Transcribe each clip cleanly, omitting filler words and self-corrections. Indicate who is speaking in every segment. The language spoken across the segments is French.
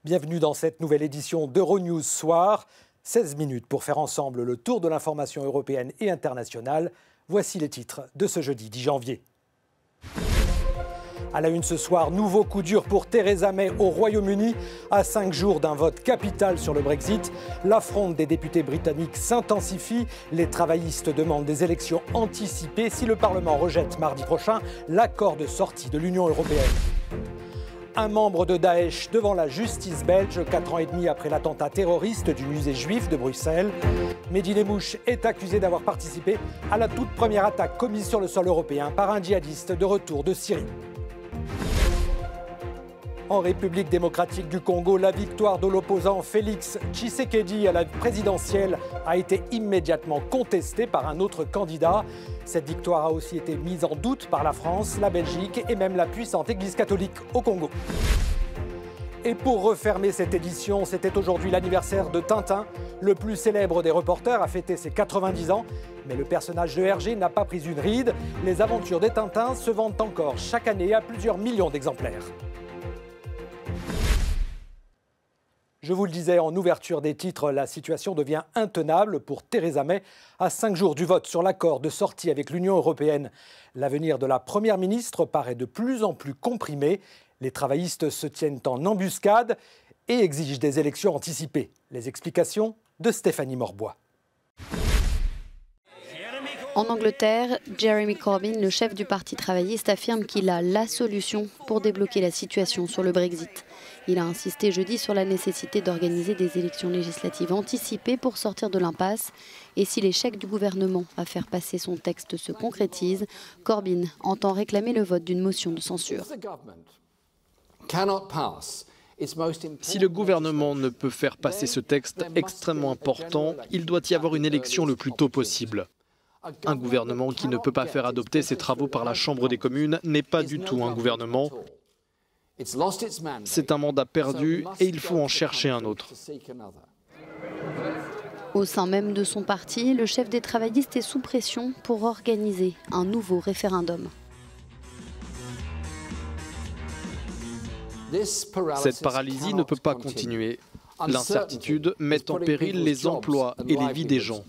Speaker 1: Bienvenue dans cette nouvelle édition d'Euronews Soir. 16 minutes pour faire ensemble le tour de l'information européenne et internationale. Voici les titres de ce jeudi 10 janvier. À la une ce soir, nouveau coup dur pour Theresa May au Royaume-Uni. À 5 jours d'un vote capital sur le Brexit, la fronde des députés britanniques s'intensifie. Les travaillistes demandent des élections anticipées si le Parlement rejette mardi prochain l'accord de sortie de l'Union européenne. Un membre de Daesh devant la justice belge, 4 ans et demi après l'attentat terroriste du musée juif de Bruxelles. Mehdi Lemouche est accusé d'avoir participé à la toute première attaque commise sur le sol européen par un djihadiste de retour de Syrie. En République démocratique du Congo, la victoire de l'opposant Félix Tshisekedi à la présidentielle a été immédiatement contestée par un autre candidat. Cette victoire a aussi été mise en doute par la France, la Belgique et même la puissante Église catholique au Congo. Et pour refermer cette édition, c'était aujourd'hui l'anniversaire de Tintin. Le plus célèbre des reporters a fêté ses 90 ans. Mais le personnage de Hergé n'a pas pris une ride. Les aventures des Tintins se vendent encore chaque année à plusieurs millions d'exemplaires. Je vous le disais en ouverture des titres, la situation devient intenable pour Theresa May à 5 jours du vote sur l'accord de sortie avec l'Union européenne. L'avenir de la Première ministre paraît de plus en plus comprimé. Les travaillistes se tiennent en embuscade et exigent des élections anticipées. Les explications de Stéphanie Morbois.
Speaker 2: En Angleterre, Jeremy Corbyn, le chef du Parti travailliste, affirme qu'il a la solution pour débloquer la situation sur le Brexit. Il a insisté jeudi sur la nécessité d'organiser des élections législatives anticipées pour sortir de l'impasse. Et si l'échec du gouvernement à faire passer son texte se concrétise, Corbyn entend réclamer le vote d'une motion de censure.
Speaker 3: Si le gouvernement ne peut faire passer ce texte extrêmement important, il doit y avoir une élection le plus tôt possible. Un gouvernement qui ne peut pas faire adopter ses travaux par la Chambre des communes n'est pas du tout un gouvernement. C'est un mandat perdu et il faut en chercher un autre.
Speaker 2: Au sein même de son parti, le chef des travaillistes est sous pression pour organiser un nouveau référendum.
Speaker 3: Cette paralysie ne peut pas continuer. L'incertitude met en péril les emplois et les vies des gens.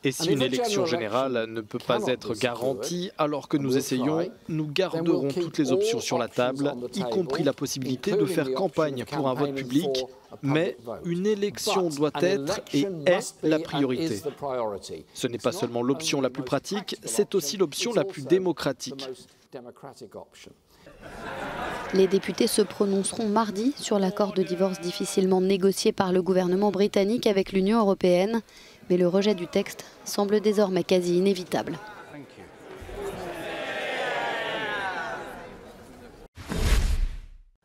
Speaker 3: Et si une élection générale ne peut pas être garantie alors que nous essayons, nous garderons toutes les options sur la table, y compris la possibilité de faire campagne pour un vote public, mais une élection doit être et est la priorité. Ce n'est pas seulement l'option la plus pratique, c'est aussi l'option la plus démocratique.
Speaker 2: Les députés se prononceront mardi sur l'accord de divorce difficilement négocié par le gouvernement britannique avec l'Union européenne. Mais le rejet du texte semble désormais quasi inévitable.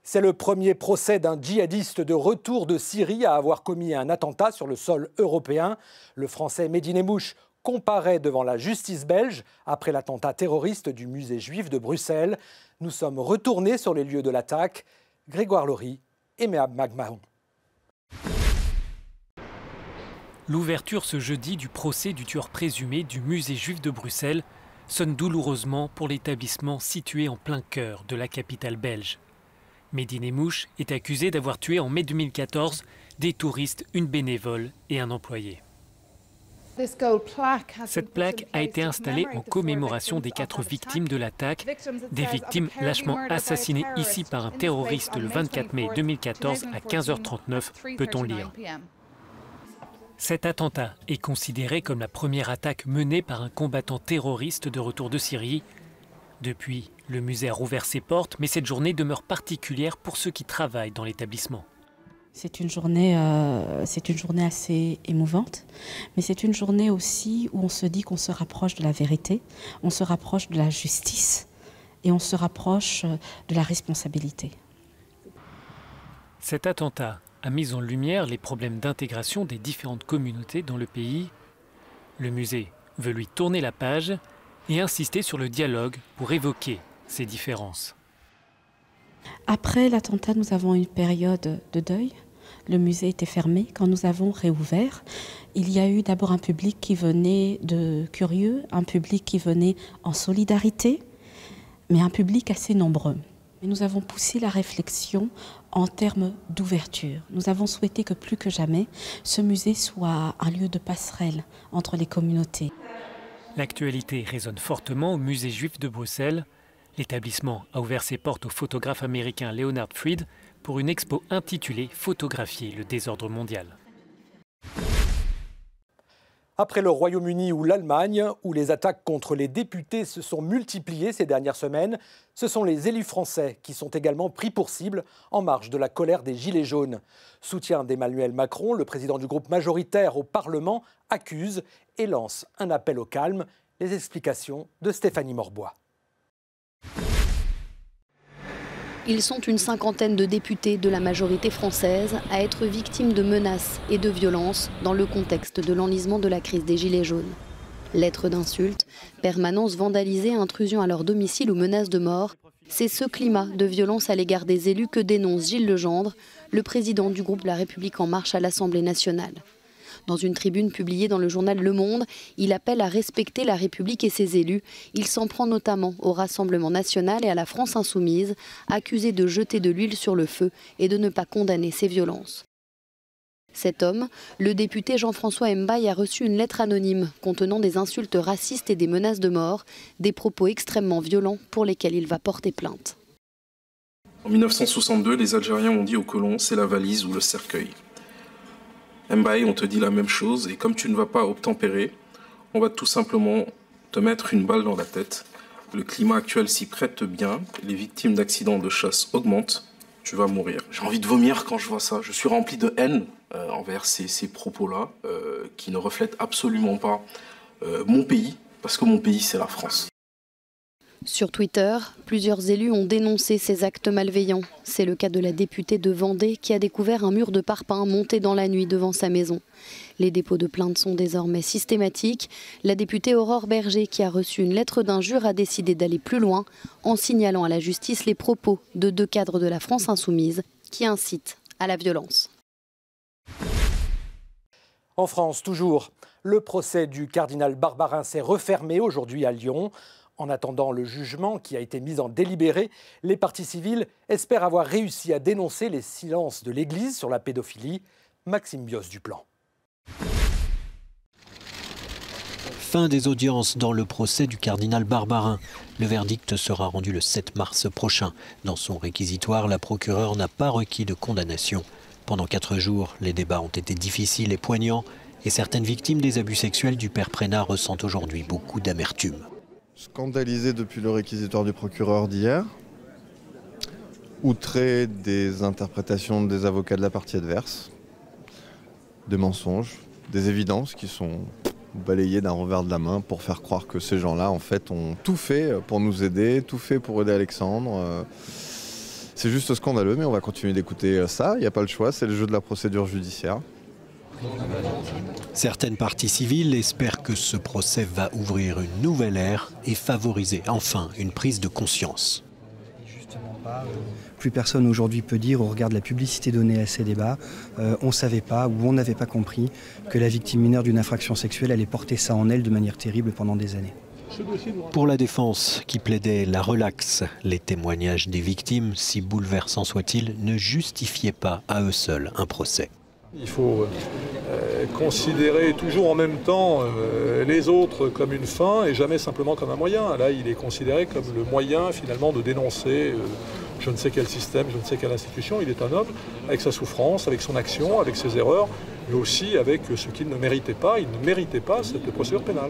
Speaker 1: C'est le premier procès d'un djihadiste de retour de Syrie à avoir commis un attentat sur le sol européen. Le Français Mehdi Lemouche comparaît devant la justice belge après l'attentat terroriste du musée juif de Bruxelles. Nous sommes retournés sur les lieux de l'attaque. Grégoire Laury et Méab Magmahon.
Speaker 4: L'ouverture ce jeudi du procès du tueur présumé du musée juif de Bruxelles sonne douloureusement pour l'établissement situé en plein cœur de la capitale belge. Mehdi Lemouche est accusé d'avoir tué en mai 2014 des touristes, une bénévole et un employé. Cette plaque a été installée en commémoration des 4 victimes de l'attaque, des victimes lâchement assassinées ici par un terroriste le 24 mai 2014 à 15h39, peut-on lire. Cet attentat est considéré comme la première attaque menée par un combattant terroriste de retour de Syrie. Depuis, le musée a rouvert ses portes, mais cette journée demeure particulière pour ceux qui travaillent dans l'établissement.
Speaker 5: C'est une journée assez émouvante, mais c'est une journée aussi où on se dit qu'on se rapproche de la vérité, on se rapproche de la justice et on se rapproche de la responsabilité.
Speaker 4: Cet attentat a mis en lumière les problèmes d'intégration des différentes communautés dans le pays. Le musée veut lui tourner la page et insister sur le dialogue pour évoquer ces différences.
Speaker 5: Après l'attentat, nous avons une période de deuil. Le musée était fermé. Quand nous avons réouvert, il y a eu d'abord un public qui venait de curieux, un public qui venait en solidarité, mais un public assez nombreux. Mais nous avons poussé la réflexion en termes d'ouverture. Nous avons souhaité que plus que jamais, ce musée soit un lieu de passerelle entre les communautés.
Speaker 4: L'actualité résonne fortement au musée juif de Bruxelles. L'établissement a ouvert ses portes au photographe américain Leonard Fried pour une expo intitulée « Photographier le désordre mondial ».
Speaker 1: Après le Royaume-Uni ou l'Allemagne, où les attaques contre les députés se sont multipliées ces dernières semaines, ce sont les élus français qui sont également pris pour cible en marge de la colère des Gilets jaunes. Soutien d'Emmanuel Macron, le président du groupe majoritaire au Parlement, accuse et lance un appel au calme. Les explications de Stéphanie Morbois.
Speaker 2: Ils sont une cinquantaine de députés de la majorité française à être victimes de menaces et de violences dans le contexte de l'enlisement de la crise des Gilets jaunes. Lettres d'insultes, permanences vandalisées, intrusions à leur domicile ou menaces de mort. C'est ce climat de violence à l'égard des élus que dénonce Gilles Legendre, le président du groupe La République En Marche à l'Assemblée nationale. Dans une tribune publiée dans le journal Le Monde, il appelle à respecter la République et ses élus. Il s'en prend notamment au Rassemblement national et à la France insoumise, accusés de jeter de l'huile sur le feu et de ne pas condamner ces violences. Cet homme, le député Jean-François Mbaye, a reçu une lettre anonyme contenant des insultes racistes et des menaces de mort, des propos extrêmement violents pour lesquels il va porter plainte.
Speaker 6: En 1962, les Algériens ont dit aux colons « c'est la valise ou le cercueil ». Mbaye, on te dit la même chose, et comme tu ne vas pas obtempérer, on va tout simplement te mettre une balle dans la tête. Le climat actuel s'y prête bien, les victimes d'accidents de chasse augmentent, tu vas mourir. J'ai envie de vomir quand je vois ça, je suis rempli de haine envers ces propos-là, qui ne reflètent absolument pas mon pays, parce que mon pays c'est la France.
Speaker 2: Sur Twitter, plusieurs élus ont dénoncé ces actes malveillants. C'est le cas de la députée de Vendée qui a découvert un mur de parpaing monté dans la nuit devant sa maison. Les dépôts de plaintes sont désormais systématiques. La députée Aurore Berger, qui a reçu une lettre d'injure, a décidé d'aller plus loin en signalant à la justice les propos de 2 cadres de la France insoumise qui incitent à la violence.
Speaker 1: En France, toujours, le procès du cardinal Barbarin s'est refermé aujourd'hui à Lyon. En attendant le jugement qui a été mis en délibéré, les parties civiles espèrent avoir réussi à dénoncer les silences de l'Église sur la pédophilie. Maxime Bios du Plan.
Speaker 7: Fin des audiences dans le procès du cardinal Barbarin. Le verdict sera rendu le 7 mars prochain. Dans son réquisitoire, la procureure n'a pas requis de condamnation. Pendant 4 jours, les débats ont été difficiles et poignants et certaines victimes des abus sexuels du père Prénat ressentent aujourd'hui beaucoup d'amertume.
Speaker 8: Scandalisé depuis le réquisitoire du procureur d'hier, outré des interprétations des avocats de la partie adverse, des mensonges, des évidences qui sont balayées d'un revers de la main pour faire croire que ces gens-là, en fait, ont tout fait pour nous aider, tout fait pour aider Alexandre. C'est juste scandaleux, mais on va continuer d'écouter ça. Il n'y a pas le choix, c'est le jeu de la procédure judiciaire.
Speaker 7: Certaines parties civiles espèrent que ce procès va ouvrir une nouvelle ère et favoriser enfin une prise de conscience.
Speaker 9: Plus personne aujourd'hui peut dire au regard de la publicité donnée à ces débats, on ne savait pas ou on n'avait pas compris que la victime mineure d'une infraction sexuelle allait porter ça en elle de manière terrible pendant des années.
Speaker 7: Pour la défense, qui plaidait la relaxe, les témoignages des victimes, si bouleversants soient-ils, ne justifiaient pas à eux seuls un procès.
Speaker 10: Il faut considérer toujours en même temps les autres comme une fin et jamais simplement comme un moyen. Là, il est considéré comme le moyen finalement de dénoncer je ne sais quel système, je ne sais quelle institution. Il est un homme avec sa souffrance, avec son action, avec ses erreurs, mais aussi avec ce qu'il ne méritait pas. Il ne méritait pas cette procédure pénale.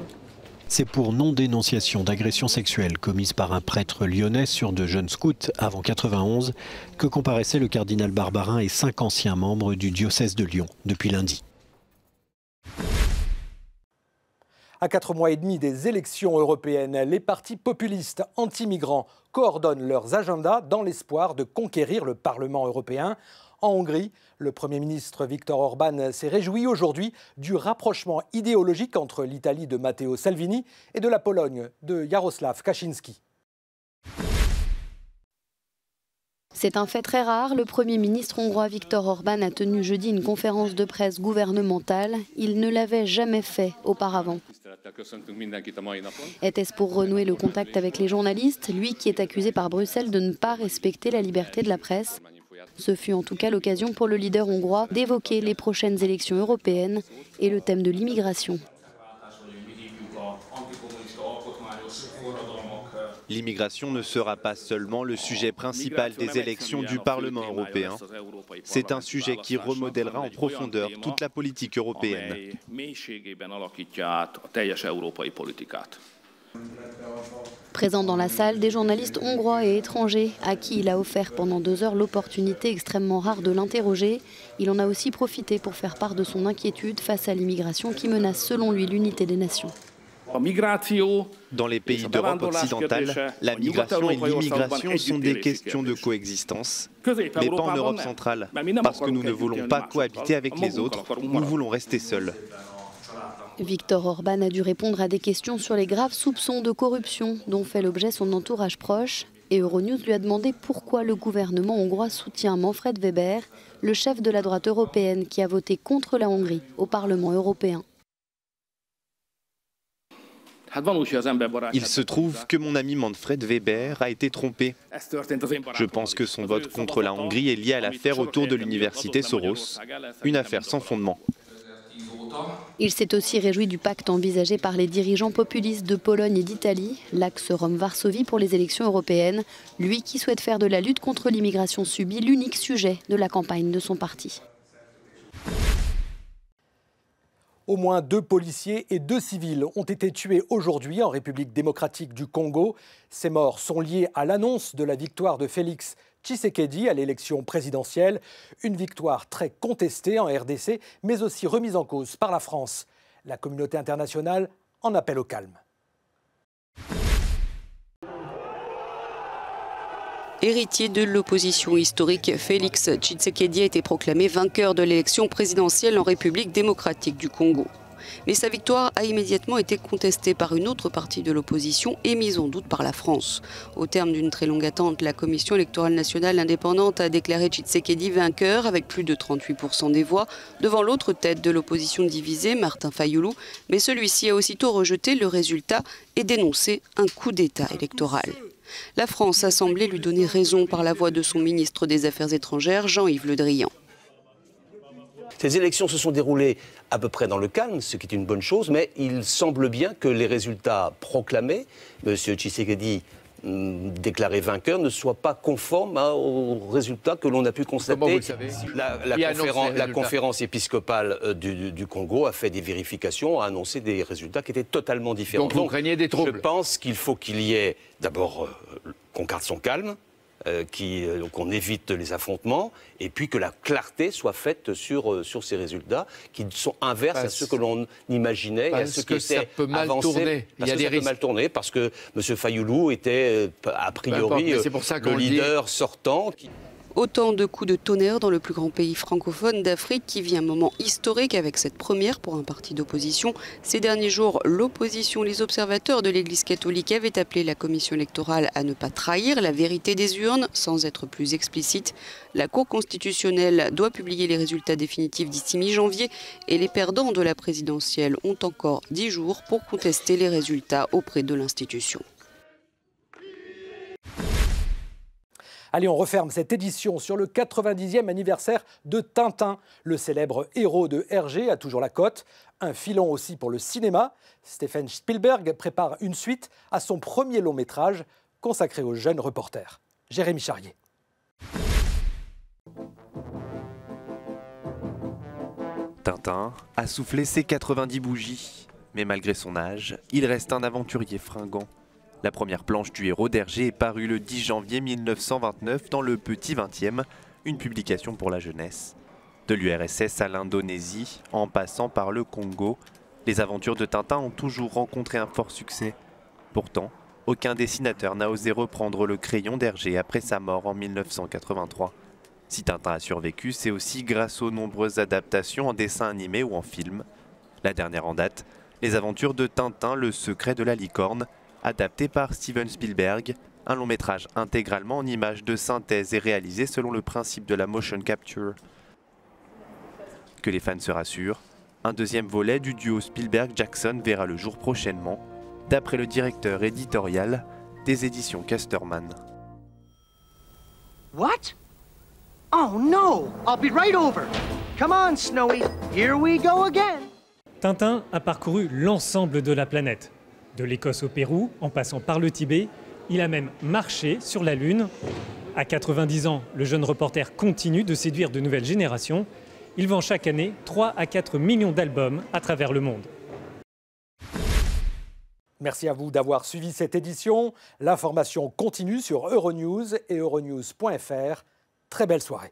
Speaker 7: C'est pour non-dénonciation d'agression sexuelle commise par un prêtre lyonnais sur de jeunes scouts avant 91 que comparaissaient le cardinal Barbarin et 5 anciens membres du diocèse de Lyon depuis lundi.
Speaker 1: À 4 mois et demi des élections européennes, les partis populistes anti-migrants coordonnent leurs agendas dans l'espoir de conquérir le Parlement européen. En Hongrie, le Premier ministre Viktor Orban s'est réjoui aujourd'hui du rapprochement idéologique entre l'Italie de Matteo Salvini et de la Pologne de Jarosław Kaczyński.
Speaker 2: C'est un fait très rare. Le Premier ministre hongrois Viktor Orban a tenu jeudi une conférence de presse gouvernementale. Il ne l'avait jamais fait auparavant. Était-ce pour renouer le contact avec les journalistes, lui qui est accusé par Bruxelles de ne pas respecter la liberté de la presse? Ce fut en tout cas l'occasion pour le leader hongrois d'évoquer les prochaines élections européennes et le thème de l'immigration.
Speaker 11: L'immigration ne sera pas seulement le sujet principal des élections du Parlement européen. C'est un sujet qui remodèlera en profondeur toute la politique européenne.
Speaker 2: Présents dans la salle, des journalistes hongrois et étrangers à qui il a offert pendant 2 heures l'opportunité extrêmement rare de l'interroger. Il en a aussi profité pour faire part de son inquiétude face à l'immigration qui menace selon lui l'unité des nations.
Speaker 11: Dans les pays d'Europe occidentale, la migration et l'immigration sont des questions de coexistence, mais pas en Europe centrale, parce que nous ne voulons pas cohabiter avec les autres, nous voulons rester seuls.
Speaker 2: Viktor Orban a dû répondre à des questions sur les graves soupçons de corruption dont fait l'objet son entourage proche. Et Euronews lui a demandé pourquoi le gouvernement hongrois soutient Manfred Weber, le chef de la droite européenne qui a voté contre la Hongrie au Parlement européen.
Speaker 11: Il se trouve que mon ami Manfred Weber a été trompé. Je pense que son vote contre la Hongrie est lié à l'affaire autour de l'université Soros, une affaire sans fondement.
Speaker 2: Il s'est aussi réjoui du pacte envisagé par les dirigeants populistes de Pologne et d'Italie, l'axe Rome-Varsovie pour les élections européennes, lui qui souhaite faire de la lutte contre l'immigration subie l'unique sujet de la campagne de son parti.
Speaker 1: Au moins 2 policiers et 2 civils ont été tués aujourd'hui en République démocratique du Congo. Ces morts sont liées à l'annonce de la victoire de Félix Tshisekedi à l'élection présidentielle. Une victoire très contestée en RDC, mais aussi remise en cause par la France. La communauté internationale en appelle au calme.
Speaker 12: Héritier de l'opposition historique, Félix Tshisekedi a été proclamé vainqueur de l'élection présidentielle en République démocratique du Congo. Mais sa victoire a immédiatement été contestée par une autre partie de l'opposition et mise en doute par la France. Au terme d'une très longue attente, la Commission électorale nationale indépendante a déclaré Tshisekedi vainqueur avec plus de 38% des voix devant l'autre tête de l'opposition divisée, Martin Fayoulou. Mais celui-ci a aussitôt rejeté le résultat et dénoncé un coup d'État électoral. La France a semblé lui donner raison par la voix de son ministre des Affaires étrangères, Jean-Yves Le Drian.
Speaker 13: Ces élections se sont déroulées à peu près dans le calme, ce qui est une bonne chose, mais il semble bien que les résultats proclamés, M. Tshisekedi déclaré vainqueur, ne soient pas conformes aux résultats que l'on a pu constater. La conférence épiscopale du Congo a fait des vérifications, a annoncé des résultats qui étaient totalement différents.
Speaker 14: Donc vous craignez des troubles?
Speaker 13: Je pense qu'il faut qu'il y ait d'abord qu'on garde son calme, qu'on évite les affrontements, et puis que la clarté soit faite sur ces résultats qui sont inverses à ce que l'on imaginait et à ce qui était avancé. Il y a des risques. Mal tourné parce que M. Fayoulou était a priori le leader sortant.
Speaker 12: Autant de coups de tonnerre dans le plus grand pays francophone d'Afrique qui vit un moment historique avec cette première pour un parti d'opposition. Ces derniers jours, l'opposition, les observateurs de l'Église catholique avaient appelé la commission électorale à ne pas trahir la vérité des urnes, sans être plus explicite. La Cour constitutionnelle doit publier les résultats définitifs d'ici mi-janvier et les perdants de la présidentielle ont encore 10 jours pour contester les résultats auprès de l'institution.
Speaker 1: Allez, on referme cette édition sur le 90e anniversaire de Tintin. Le célèbre héros de Hergé a toujours la cote. Un filon aussi pour le cinéma. Steven Spielberg prépare une suite à son premier long métrage consacré aux jeunes reporters. Jérémy Charrier.
Speaker 15: Tintin a soufflé ses 90 bougies. Mais malgré son âge, il reste un aventurier fringant. La première planche du héros d'Hergé est parue le 10 janvier 1929 dans le Petit 20e, une publication pour la jeunesse. De l'URSS à l'Indonésie, en passant par le Congo, les aventures de Tintin ont toujours rencontré un fort succès. Pourtant, aucun dessinateur n'a osé reprendre le crayon d'Hergé après sa mort en 1983. Si Tintin a survécu, c'est aussi grâce aux nombreuses adaptations en dessin animé ou en film. La dernière en date, Les aventures de Tintin, le secret de la licorne, adapté par Steven Spielberg, Un long métrage intégralement en images de synthèse et réalisé selon le principe de la motion capture. Que les fans se rassurent, un deuxième volet du duo Spielberg-Jackson verra le jour prochainement, d'après le directeur éditorial des éditions Casterman.
Speaker 14: What? Oh no! I'll be right over. Come on, Snowy. Here we go again.
Speaker 4: Tintin a parcouru l'ensemble de la planète. De l'Écosse au Pérou, en passant par le Tibet, il a même marché sur la Lune. À 90 ans, le jeune reporter continue de séduire de nouvelles générations. Il vend chaque année 3 à 4 millions d'albums à travers le monde.
Speaker 1: Merci à vous d'avoir suivi cette édition. L'information continue sur Euronews et euronews.fr. Très belle soirée.